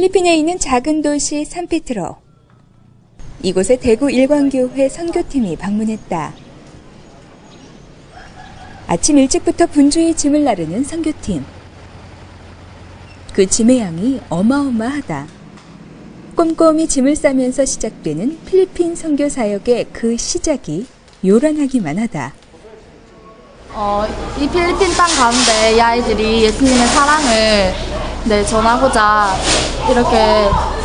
필리핀에 있는 작은 도시 산페트로. 이곳에 대구 일광교회 선교팀이 방문했다. 아침 일찍부터 분주히 짐을 나르는 선교팀. 그 짐의 양이 어마어마하다. 꼼꼼히 짐을 싸면서 시작되는 필리핀 선교 사역의 그 시작이 요란하기만 하다. 이 필리핀 땅 가운데 이 아이들이 예수님의 사랑을 전하고자 이렇게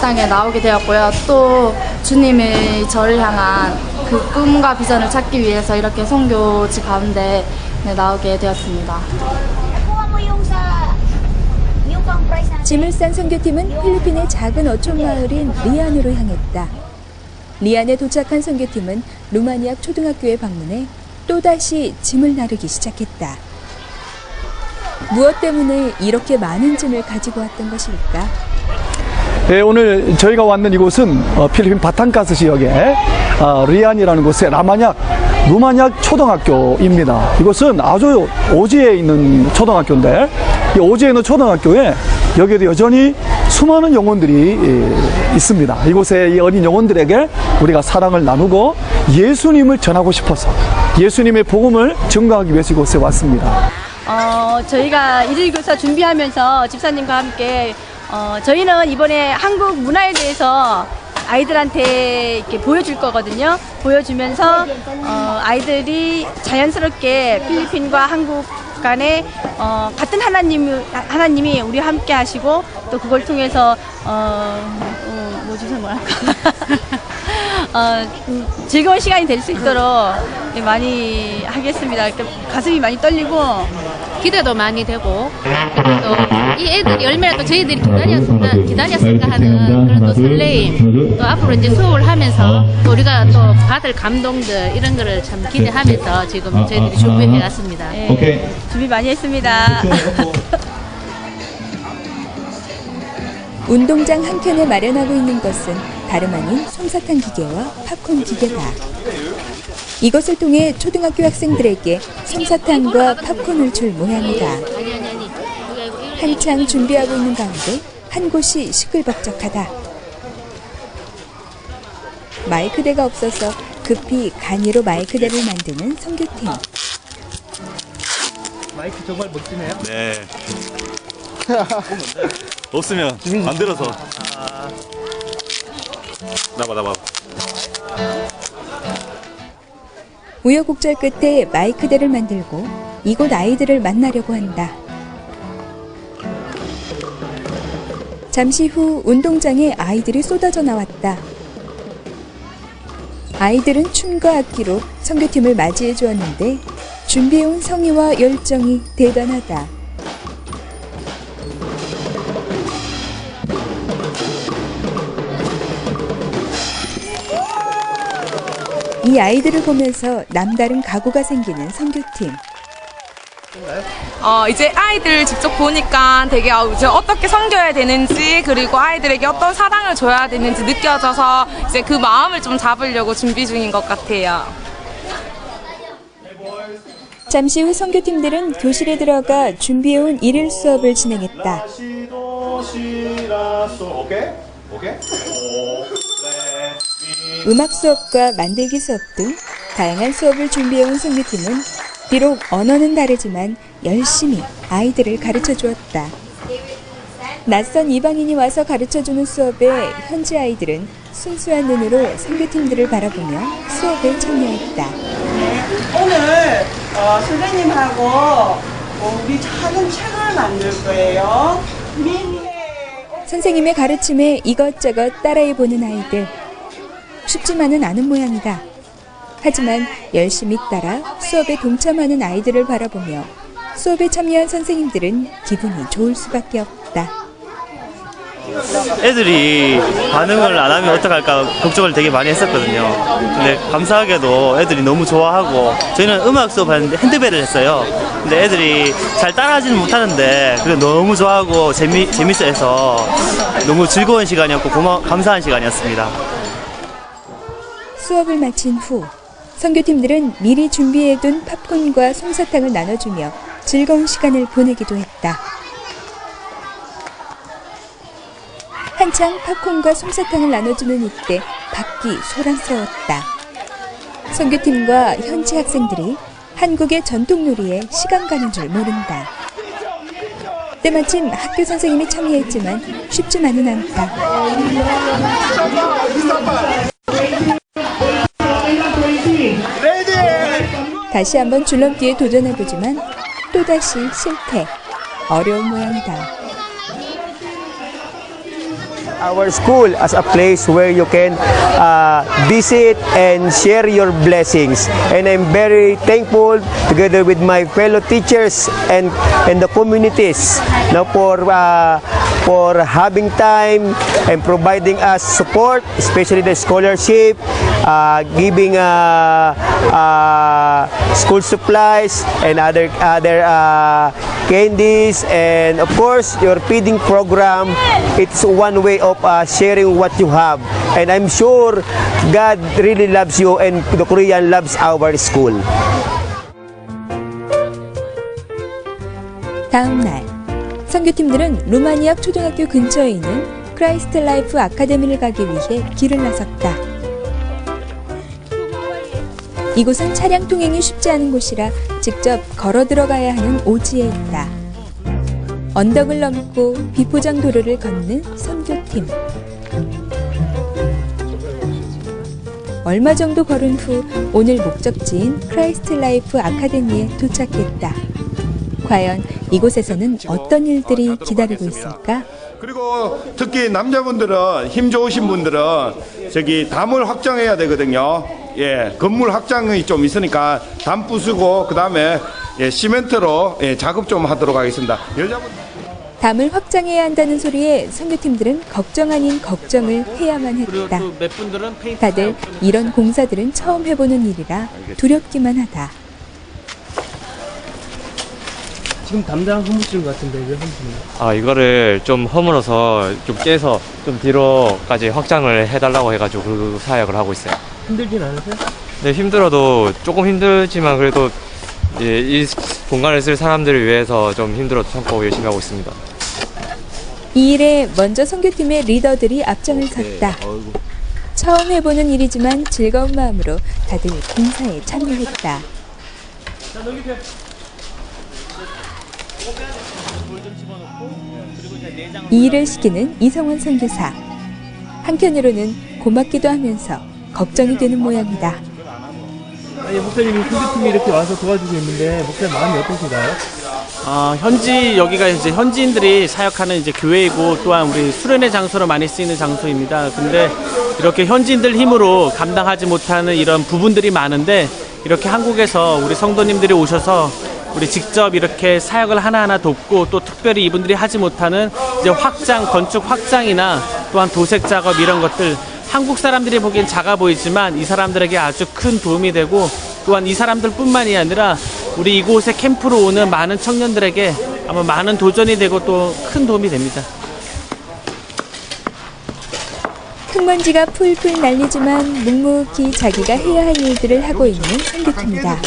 땅에 나오게 되었고요. 또 주님의 저를 향한 그 꿈과 비전을 찾기 위해서 이렇게 선교지 가운데 나오게 되었습니다. 짐을 싼 선교팀은 필리핀의 작은 어촌 마을인 리안으로 향했다. 리안에 도착한 선교팀은 루마니악 초등학교에 방문해 또다시 짐을 나르기 시작했다. 무엇 때문에 이렇게 많은 짐을 가지고 왔던 것일까? 네, 오늘 저희가 왔는 이곳은 필리핀 바탕가스 지역의 리안이라는 곳의 루마니악 초등학교입니다. 이곳은 아주 오지에 있는 초등학교인데, 이 오지에 있는 초등학교에 여기에도 여전히 수많은 영혼들이 있습니다. 이곳에 이 어린 영혼들에게 우리가 사랑을 나누고 예수님을 전하고 싶어서 예수님의 복음을 증거하기 위해서 이곳에 왔습니다. 저희가 일일교사 준비하면서 집사님과 함께 저희는 이번에 한국 문화에 대해서 아이들한테 이렇게 보여줄 거거든요. 보여주면서 아이들이 자연스럽게 필리핀과 한국 간에 같은 하나님이 우리와 함께 하시고 또 그걸 통해서 즐거운 시간이 될 수 있도록 많이 하겠습니다. 가슴이 많이 떨리고 기대도 많이 되고 또 이 애들이 얼마나 또 저희들이 기다렸을까 하는 그런 또 설레임, 또 앞으로 이제 수업을 하면서 또 우리가 또 받을 감동들 이런 거를 참 기대하면서 지금 저희들이 준비해 왔습니다. 네, 준비 많이 했습니다. 운동장 한켠에 마련하고 있는 것은 다름 아닌 솜사탕 기계와 팝콘 기계다. 이것을 통해 초등학교 학생들에게 솜사탕과 팝콘을 줄 모양이다. 한창 준비하고 있는 가운데 한 곳이 시끌벅적하다. 마이크대가 없어서 급히 간이로 마이크대를 만드는 선교팀. 마이크 정말 멋지네요. 네. 없으면 만들어서. 나봐. 우여곡절 끝에 마이크대를 만들고 이곳 아이들을 만나려고 한다. 잠시 후 운동장에 아이들이 쏟아져 나왔다. 아이들은 춤과 악기로 선교팀을 맞이해 주었는데 준비해온 성의와 열정이 대단하다. 이 아이들을 보면서 남다른 각오가 생기는 선교팀. 이제 아이들 직접 보니까 되게 이제 어떻게 섬겨야 되는지, 그리고 아이들에게 어떤 사랑을 줘야 되는지 느껴져서 이제 그 마음을 좀 잡으려고 준비 중인 것 같아요. 잠시 후 선교팀들은 교실에 들어가 준비해온 일일 수업을 진행했다. 음악 수업과 만들기 수업 등 다양한 수업을 준비해온 선교팀은 비록 언어는 다르지만 열심히 아이들을 가르쳐 주었다. 낯선 이방인이 와서 가르쳐주는 수업에 현지 아이들은 순수한 눈으로 선교팀들을 바라보며 수업에 참여했다. 오늘 선생님하고 우리 작은 책을 만들 거예요. 선생님의 가르침에 이것저것 따라해보는 아이들. 쉽지만은 않은 모양이다. 하지만 열심히 따라 수업에 동참하는 아이들을 바라보며 수업에 참여한 선생님들은 기분이 좋을 수밖에 없다. 애들이 반응을 안 하면 어떡할까 걱정을 되게 많이 했었거든요. 근데 감사하게도 애들이 너무 좋아하고, 저희는 음악 수업하는데 핸드벨을 했어요. 근데 애들이 잘 따라하지는 못하는데 그래 너무 좋아하고 재밌어 해서 너무 즐거운 시간이었고 감사한 시간이었습니다. 수업을 마친 후 선교팀들은 미리 준비해둔 팝콘과 솜사탕을 나눠주며 즐거운 시간을 보내기도 했다. 한창 팝콘과 솜사탕을 나눠주는 이때 밖이 소란스러웠다. 선교팀과 현지 학생들이 한국의 전통놀이에 시간 가는 줄 모른다. 때마침 학교 선생님이 참여했지만 쉽지만은 않다. 다시 한번 줄넘기에 도전해보지만 또다시 실패. 어려운 모양이다. Our school as a place where you can visit and share your blessings, and I'm very thankful together with my fellow teachers and the communities now for having time and providing us support, especially the scholarship, giving school supplies and other candies, and of course your feeding program. It's one way of sharing what you have, and I'm sure God really loves you and the Korean loves our school. 다음 날 선교팀들은 루마니악 초등학교 근처에 있는 크라이스트 라이프 아카데미를 가기 위해 길을 나섰다. 이곳은 차량 통행이 쉽지 않은 곳이라 직접 걸어 들어가야 하는 오지에 있다. 언덕을 넘고 비포장 도로를 걷는 선교팀. 얼마 정도 걸은 후 오늘 목적지인 크라이스트 라이프 아카데미에 도착했다. 과연 이곳에서는 어떤 일들이 기다리고 있을까? 그리고 특히 남자분들은 힘 좋으신 분들은 저기 담을 확장해야 되거든요. 예, 건물 확장이 좀 있으니까 담 부수고 그다음에 시멘트로 작업 좀 하도록 하겠습니다. 담을 확장해야 한다는 소리에 선교팀들은 걱정 아닌 걱정을 해야만 했다. 다들 이런 공사들은 처음 해보는 일이라 두렵기만 하다. 지금 담장 허물진 것 같은데 왜 허물지나요? 이거를 좀 허물어서 좀 깨서 좀 뒤로까지 확장을 해달라고 해가지고 그 사역을 하고 있어요. 힘들진 않으세요? 네, 힘들어도 조금 힘들지만 그래도 이 공간을 쓸 사람들을 위해서 좀 힘들어도 참고 열심히 하고 있습니다. 이 일에 먼저 선교팀의 리더들이 앞장을 섰다. 처음 해보는 일이지만 즐거운 마음으로 다들 공사에 참여했다. 이 일을 시키는 이성원 선교사. 한편으로는 고맙기도 하면서 걱정이 되는 모양이다. 목사님이 선교팀이 이렇게 와서 도와주고 있는데 목사님 마음이 어떠신가요? 현지 여기가 이제 현지인들이 사역하는 이제 교회이고 또한 우리 수련의 장소로 많이 쓰이는 장소입니다. 근데 이렇게 현지인들 힘으로 감당하지 못하는 이런 부분들이 많은데 이렇게 한국에서 우리 성도님들이 오셔서 우리 직접 이렇게 사역을 하나하나 돕고 또 특별히 이분들이 하지 못하는 이제 확장, 건축 확장이나 또한 도색 작업 이런 것들 한국 사람들이 보기엔 작아 보이지만 이 사람들에게 아주 큰 도움이 되고 또한 이 사람들뿐만이 아니라 우리 이곳에 캠프로 오는 많은 청년들에게 아마 많은 도전이 되고 또 큰 도움이 됩니다. 흙먼지가 풀풀 날리지만 묵묵히 자기가 해야 할 일들을 하고 있는 선교팀이다.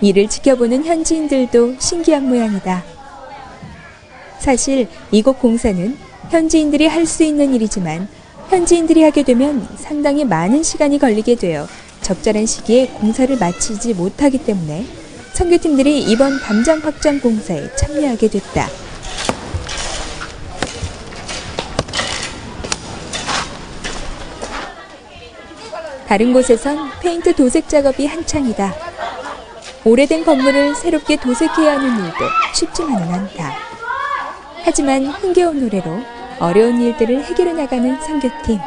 이를 지켜보는 현지인들도 신기한 모양이다. 사실 이곳 공사는 현지인들이 할 수 있는 일이지만 현지인들이 하게 되면 상당히 많은 시간이 걸리게 되어 적절한 시기에 공사를 마치지 못하기 때문에 선교팀들이 이번 담장 확장 공사에 참여하게 됐다. 다른 곳에선 페인트 도색 작업이 한창이다. 오래된 건물을 새롭게 도색해야 하는 일도 쉽지만은 않다. 하지만 흥겨운 노래로 어려운 일들을 해결해 나가는 선교팀.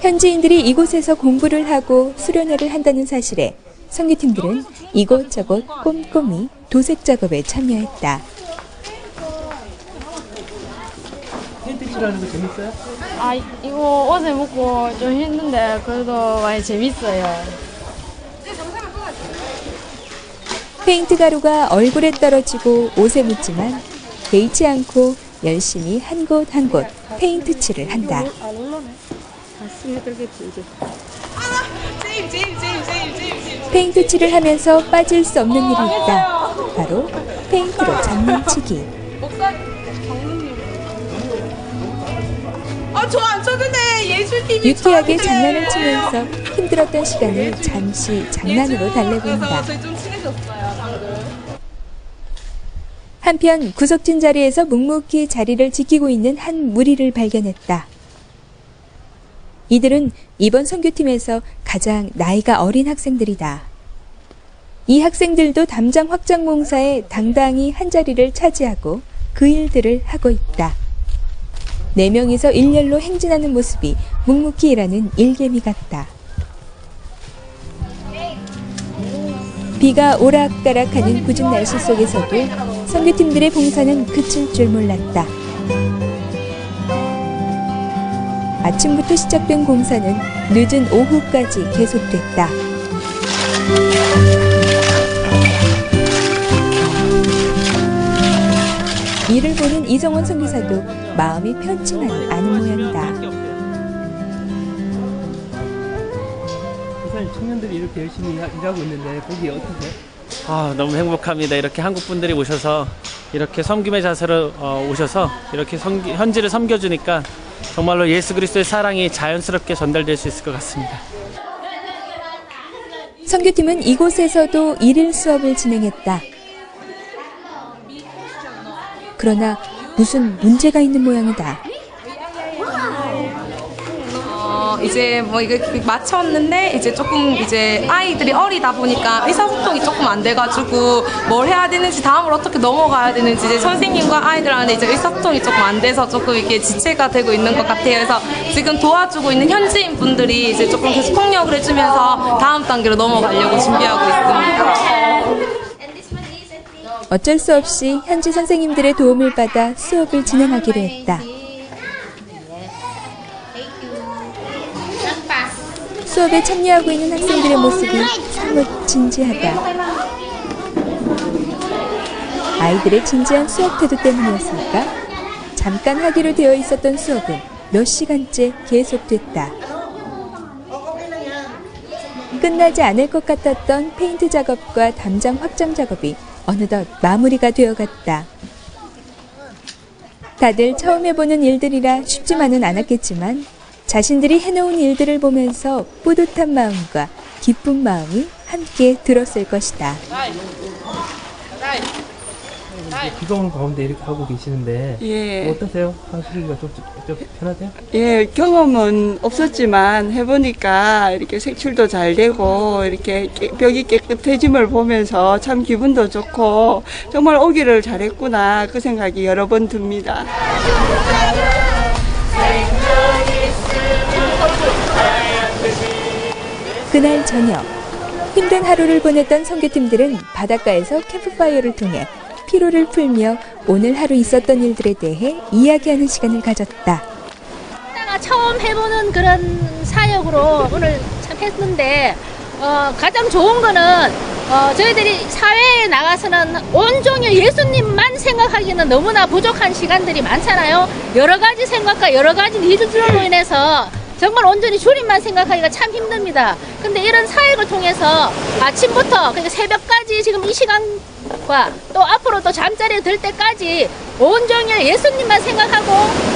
현지인들이 이곳에서 공부를 하고 수련회를 한다는 사실에 선교팀들은 이곳저곳 꼼꼼히 도색 작업에 참여했다. 텐트 칠하는 거 재밌어요? 이거 어제 먹고 좀 힘든데 그래도 많이 재밌어요. 페인트 가루가 얼굴에 떨어지고 옷에 묻지만 개의치 않고 열심히 한 곳 한 곳 페인트 칠을 한다. 페인트 칠을 하면서 빠질 수 없는 일이 있다. 바로 페인트로 장난치기. 저 안 쳤는데 예술팀이 유쾌하게 장난을 치면서 힘들었던 시간을 잠시 장난으로 달래본다. 저희 좀 친해졌어요 방금. 한편 구석진 자리에서 묵묵히 자리를 지키고 있는 한 무리를 발견했다. 이들은 이번 선교팀에서 가장 나이가 어린 학생들이다. 이 학생들도 담장 확장 공사에 당당히 한 자리를 차지하고 그 일들을 하고 있다. 4명이서 일렬로 행진하는 모습이 묵묵히 일하는 일개미 같다. 비가 오락가락하는 궂은 날씨 속에서도 선교팀들의 봉사는 그칠 줄 몰랐다. 아침부터 시작된 공사는 늦은 오후까지 계속됐다. 이를 보는 이정원 선교사도 마음이 편치만은 않은 모양이다. 부산 청년들이 이렇게 열심히 일하고 있는데 보기 어떠세요? 너무 행복합니다. 이렇게 한국 분들이 오셔서 이렇게 섬김의 자세로 오셔서 이렇게 현지를 섬겨주니까 정말로 예수 그리스도의 사랑이 자연스럽게 전달될 수 있을 것 같습니다. 선교팀은 이곳에서도 일일 수업을 진행했다. 그러나 무슨 문제가 있는 모양이다. 이제 뭐 이거 맞췄는데 이제 조금 이제 아이들이 어리다 보니까 의사소통이 조금 안 돼가지고 뭘 해야 되는지 다음으로 어떻게 넘어가야 되는지 이제 선생님과 아이들한테 이제 의사소통이 조금 안 돼서 조금 이게 지체가 되고 있는 것 같아요. 그래서 지금 도와주고 있는 현지인 분들이 이제 조금 계속 통역을 해주면서 다음 단계로 넘어가려고 준비하고 있습니다. 어쩔 수 없이 현지 선생님들의 도움을 받아 수업을 진행하기로 했다. 수업에 참여하고 있는 학생들의 모습이 사뭇 진지하다. 아이들의 진지한 수업 태도 때문이었을까? 잠깐 하기로 되어 있었던 수업은 몇 시간째 계속됐다. 끝나지 않을 것 같았던 페인트 작업과 담장 확장 작업이 어느덧 마무리가 되어갔다. 다들 처음 해보는 일들이라 쉽지만은 않았겠지만 자신들이 해놓은 일들을 보면서 뿌듯한 마음과 기쁜 마음이 함께 들었을 것이다. 비가 오는 가운데 이렇게 하고 계시는데 예. 어떠세요? 하시기가 좀 편하세요? 예, 경험은 없었지만 해보니까 이렇게 색칠도 잘 되고 이렇게 벽이 깨끗해짐을 보면서 참 기분도 좋고 정말 오기를 잘했구나 그 생각이 여러 번 듭니다. 그날 저녁, 힘든 하루를 보냈던 선교팀들은 바닷가에서 캠프파이어를 통해 피로를 풀며 오늘 하루 있었던 일들에 대해 이야기하는 시간을 가졌다. 처음 해보는 그런 사역으로 오늘 참 했는데 가장 좋은 거는 저희들이 사회에 나가서는 온종일 예수님만 생각하기는 너무나 부족한 시간들이 많잖아요. 여러 가지 생각과 여러 가지 니즈들로 인해서 정말 온전히 주님만 생각하기가 참 힘듭니다. 근데 이런 사역을 통해서 아침부터 그러니까 새벽까지 지금 이 시간과 또 앞으로 또 잠자리에 들 때까지 온종일 예수님만 생각하고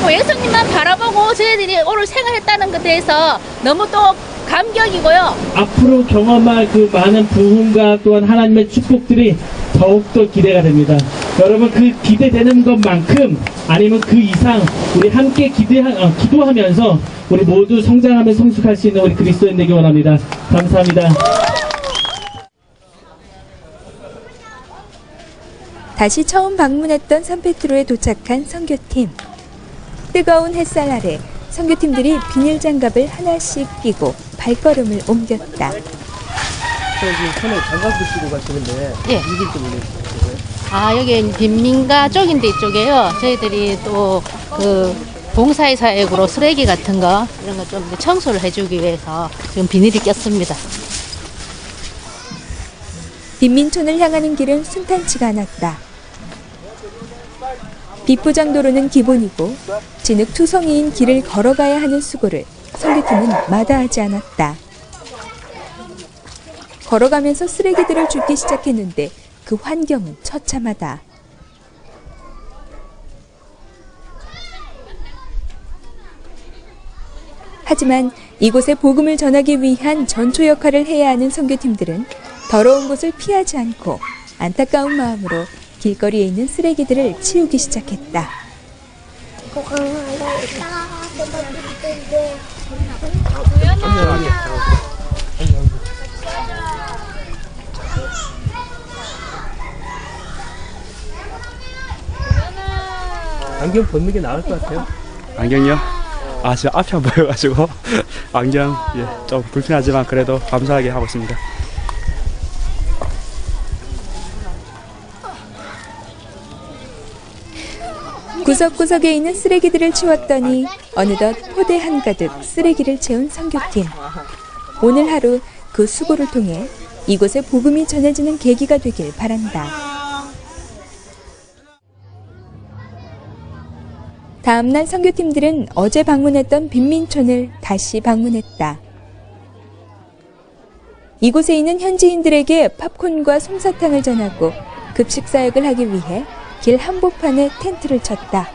또 예수님만 바라보고 저희들이 오늘 생활했다는 것에 대해서 너무 또 감격이고요. 앞으로 경험할 그 많은 부흥과 또한 하나님의 축복들이 더욱더 기대가 됩니다. 여러분 그 기대되는 것만큼 아니면 그 이상 우리 함께 기도하면서 우리 모두 성장하며 성숙할 수 있는 우리 그리스도인 되기 원합니다. 감사합니다. 다시 처음 방문했던 산페트로에 도착한 선교팀. 뜨거운 햇살 아래 선교팀들이 비닐 장갑을 하나씩 끼고 발걸음을 옮겼다. 지금 손에 장갑도 끼고 가시는데 예. 이길 좀 알려주세요. 여기 빈민가 쪽인데 이쪽에요. 저희들이 또 그 봉사의 사역으로 쓰레기 같은 거 이런 거 좀 청소를 해주기 위해서 지금 비닐이 꼈습니다. 빈민촌을 향하는 길은 순탄치가 않았다. 비포장도로는 기본이고 진흙투성이인 길을 걸어가야 하는 수고를 선교팀은 마다하지 않았다. 걸어가면서 쓰레기들을 줍기 시작했는데 그 환경은 처참하다. 하지만 이곳에 복음을 전하기 위한 전초 역할을 해야 하는 선교팀들은 더러운 곳을 피하지 않고 안타까운 마음으로 길거리에 있는 쓰레기들을 치우기 시작했다. 안경 벗는 게 나을 것 같아요. 안경이요? 아, 저 앞이 안 보여가지고 안경 좀 불편하지만 그래도 감사하게 하고 있습니다. 구석구석에 있는 쓰레기들을 치웠더니 어느덧 포대 한가득 쓰레기를 채운 선교팀. 오늘 하루 그 수고를 통해 이곳에 복음이 전해지는 계기가 되길 바란다. 다음날 선교팀들은 어제 방문했던 빈민촌을 다시 방문했다. 이곳에 있는 현지인들에게 팝콘과 솜사탕을 전하고 급식 사역을 하기 위해 길 한복판에 텐트를 쳤다.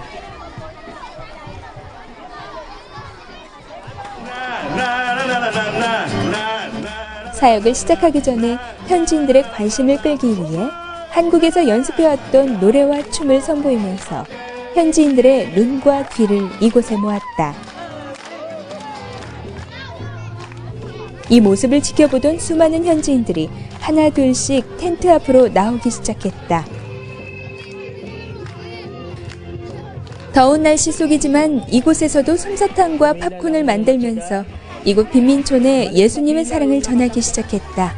사역을 시작하기 전에 현지인들의 관심을 끌기 위해 한국에서 연습해왔던 노래와 춤을 선보이면서 현지인들의 눈과 귀를 이곳에 모았다. 이 모습을 지켜보던 수많은 현지인들이 하나 둘씩 텐트 앞으로 나오기 시작했다. 더운 날씨 속이지만 이곳에서도 솜사탕과 팝콘을 만들면서 이곳 빈민촌에 예수님의 사랑을 전하기 시작했다.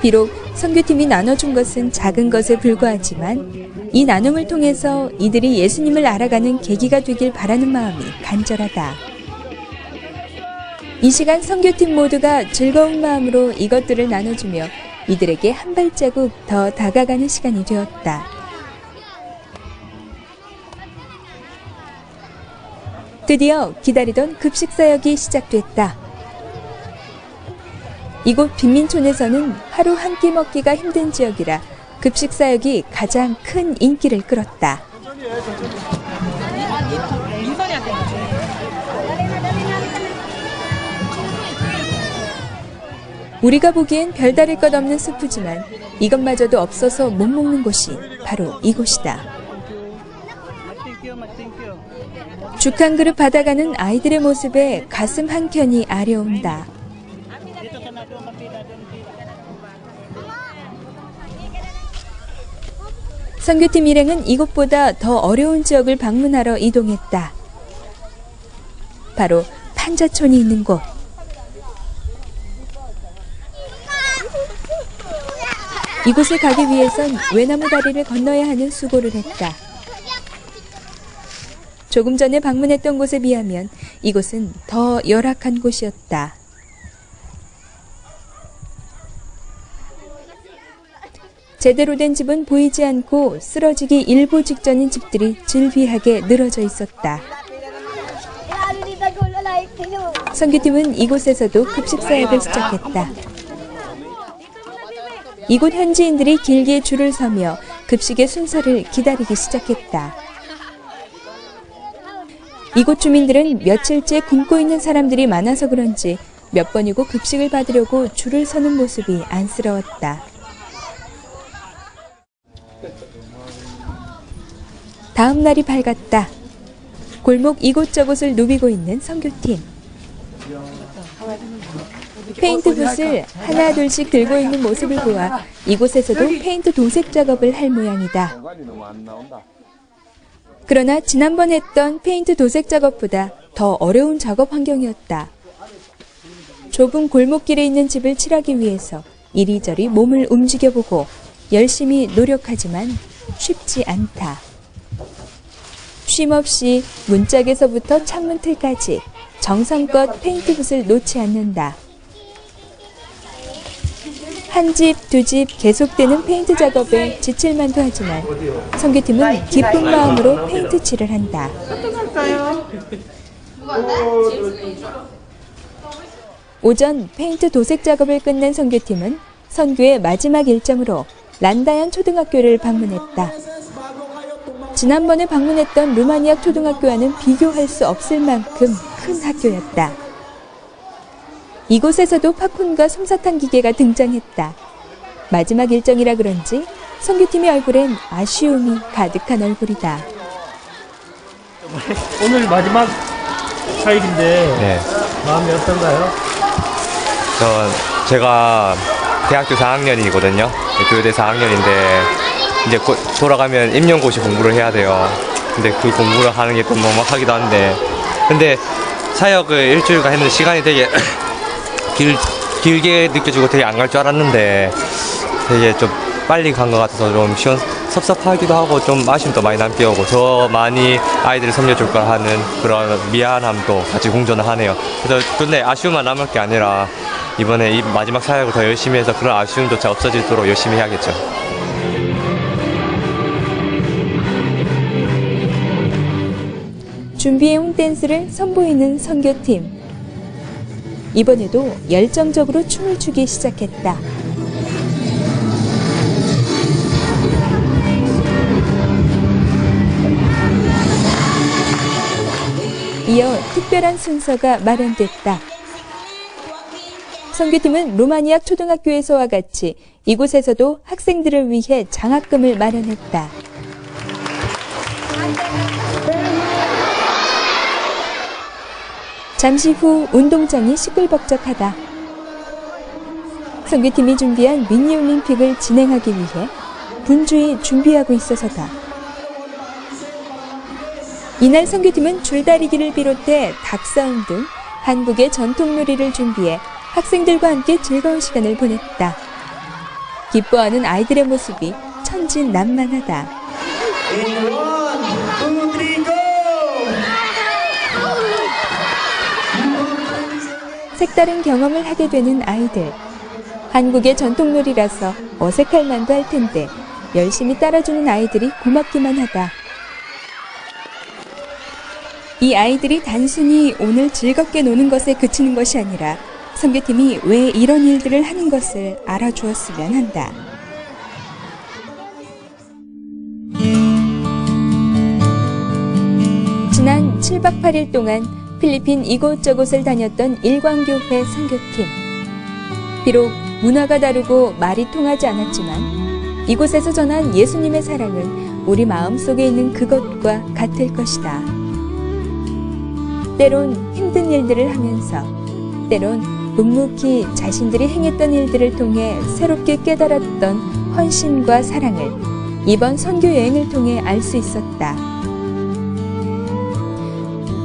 비록 선교팀이 나눠준 것은 작은 것에 불과하지만 이 나눔을 통해서 이들이 예수님을 알아가는 계기가 되길 바라는 마음이 간절하다. 이 시간 선교팀 모두가 즐거운 마음으로 이것들을 나눠주며 이들에게 한 발자국 더 다가가는 시간이 되었다. 드디어 기다리던 급식 사역이 시작됐다. 이곳 빈민촌에서는 하루 한 끼 먹기가 힘든 지역이라 급식 사역이 가장 큰 인기를 끌었다. 우리가 보기엔 별다를 것 없는 수프지만 이것마저도 없어서 못 먹는 곳이 바로 이곳이다. 죽 한 그릇 받아가는 아이들의 모습에 가슴 한켠이 아려온다. 선교팀 일행은 이곳보다 더 어려운 지역을 방문하러 이동했다. 바로 판자촌이 있는 곳. 이곳에 가기 위해선 외나무 다리를 건너야 하는 수고를 했다. 조금 전에 방문했던 곳에 비하면 이곳은 더 열악한 곳이었다. 제대로 된 집은 보이지 않고 쓰러지기 일보 직전인 집들이 즐비하게 늘어져 있었다. 선교팀은 이곳에서도 급식 사역을 시작했다. 이곳 현지인들이 길게 줄을 서며 급식의 순서를 기다리기 시작했다. 이곳 주민들은 며칠째 굶고 있는 사람들이 많아서 그런지 몇 번이고 급식을 받으려고 줄을 서는 모습이 안쓰러웠다. 다음 날이 밝았다. 골목 이곳저곳을 누비고 있는 선교팀. 페인트 붓을 하나 둘씩 들고 있는 모습을 보아 이곳에서도 페인트 도색 작업을 할 모양이다. 그러나 지난번 했던 페인트 도색 작업보다 더 어려운 작업 환경이었다. 좁은 골목길에 있는 집을 칠하기 위해서 이리저리 몸을 움직여보고 열심히 노력하지만 쉽지 않다. 쉼없이 문짝에서부터 창문 틀까지 정성껏 페인트 붓을 놓지 않는다. 한 집, 두 집 계속되는 페인트 작업에 지칠만도 하지만 선교팀은 기쁜 마음으로 페인트 칠을 한다. 오전 페인트 도색 작업을 끝낸 선교팀은 선교의 마지막 일정으로 란다얀 초등학교를 방문했다. 지난번에 방문했던 루마니악 초등학교와는 비교할 수 없을 만큼 큰 학교였다. 이곳에서도 팝콘과 솜사탕 기계가 등장했다. 마지막 일정이라 그런지 선교팀의 얼굴엔 아쉬움이 가득한 얼굴이다. 오늘 마지막 사일인데 네. 마음이 어떤가요? 제가 대학교 4학년이거든요. 교대 4학년인데 이제 곧 돌아가면 임용고시 공부를 해야 돼요. 근데 그 공부를 하는 게 좀 막막하기도 한데, 근데 사역을 일주일간 했는데 시간이 되게 길게 느껴지고 되게 안 갈 줄 알았는데 되게 좀 빨리 간 것 같아서 좀 섭섭하기도 하고 좀 아쉬움도 많이 남게 오고 더 많이 아이들을 섬겨줄 걸 하는 그런 미안함도 같이 공존을 하네요. 그래서 근데 아쉬움만 남을 게 아니라 이번에 이 마지막 사역을 더 열심히 해서 그런 아쉬움조차 없어지도록 열심히 해야겠죠. 준비해온 댄스를 선보이는 선교팀. 이번에도 열정적으로 춤을 추기 시작했다. 이어 특별한 순서가 마련됐다. 선교팀은 루마니악 초등학교에서와 같이 이곳에서도 학생들을 위해 장학금을 마련했다. 잠시 후 운동장이 시끌벅적하다. 선교팀이 준비한 미니올림픽을 진행하기 위해 분주히 준비하고 있어서다. 이날 선교팀은 줄다리기를 비롯해 닭싸움 등 한국의 전통놀이를 준비해 학생들과 함께 즐거운 시간을 보냈다. 기뻐하는 아이들의 모습이 천진난만하다. 색다른 경험을 하게 되는 아이들. 한국의 전통놀이라서 어색할 만도 할 텐데 열심히 따라주는 아이들이 고맙기만 하다. 이 아이들이 단순히 오늘 즐겁게 노는 것에 그치는 것이 아니라 선교팀이 왜 이런 일들을 하는 것을 알아주었으면 한다. 지난 7박 8일 동안 필리핀 이곳저곳을 다녔던 일광교회 선교팀. 비록 문화가 다르고 말이 통하지 않았지만 이곳에서 전한 예수님의 사랑은 우리 마음속에 있는 그것과 같을 것이다. 때론 힘든 일들을 하면서, 때론 묵묵히 자신들이 행했던 일들을 통해 새롭게 깨달았던 헌신과 사랑을 이번 선교 여행을 통해 알 수 있었다.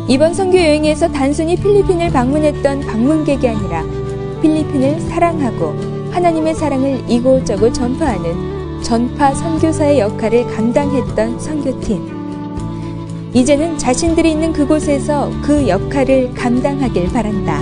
이번 선교 여행에서 단순히 필리핀을 방문했던 방문객이 아니라 필리핀을 사랑하고 하나님의 사랑을 이곳저곳 전파하는 전파 선교사의 역할을 감당했던 선교팀. 이제는 자신들이 있는 그곳에서 그 역할을 감당하길 바란다.